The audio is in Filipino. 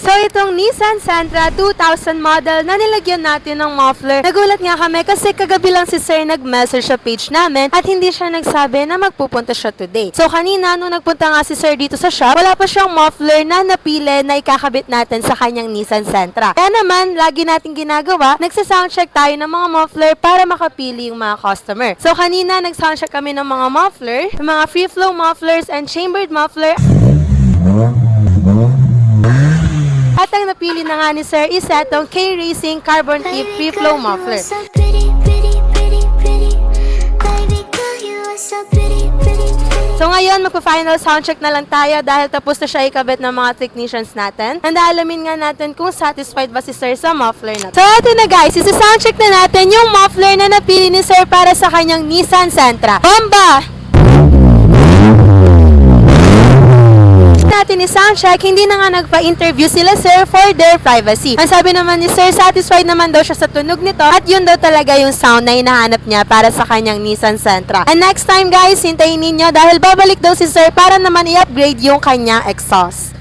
So itong Nissan Sentra 2000 model na nilagyan natin ng muffler. Nagulat nga kami kasi kagabi lang si Sir nag-message sa page namin at hindi siya nagsabi na magpupunta siya today. So kanina nung nagpunta nga si Sir dito sa shop, wala pa siyang muffler na napili na ikakabit natin sa kanyang Nissan Sentra. Kaya naman, lagi natin ginagawa, nagsa-soundcheck tayo ng mga muffler para makapili yung mga customer. So kanina nag-soundcheck kami ng mga muffler, yung mga free flow mufflers and chambered muffler. At ang napili na nga ni Sir is etong K-Racing Carbon Tip Free Flow Muffler. So ngayon, magpa-final soundcheck na lang tayo dahil tapos na siya ikabit ng mga technicians natin. Handa alamin nga natin kung satisfied ba si Sir sa muffler na to. So ito na guys, isa-soundcheck na natin yung muffler na napili ni Sir para sa kanyang Nissan Sentra. Bomba! Natin ni soundcheck, hindi na nga nagpa-interview sila Sir for their privacy. Ang sabi naman ni Sir, satisfied naman daw siya sa tunog nito at yun daw talaga yung sound na hinahanap niya para sa kanyang Nissan Sentra. And next time guys, hintayin ninyo dahil babalik daw si Sir para naman i-upgrade yung kanyang exhaust.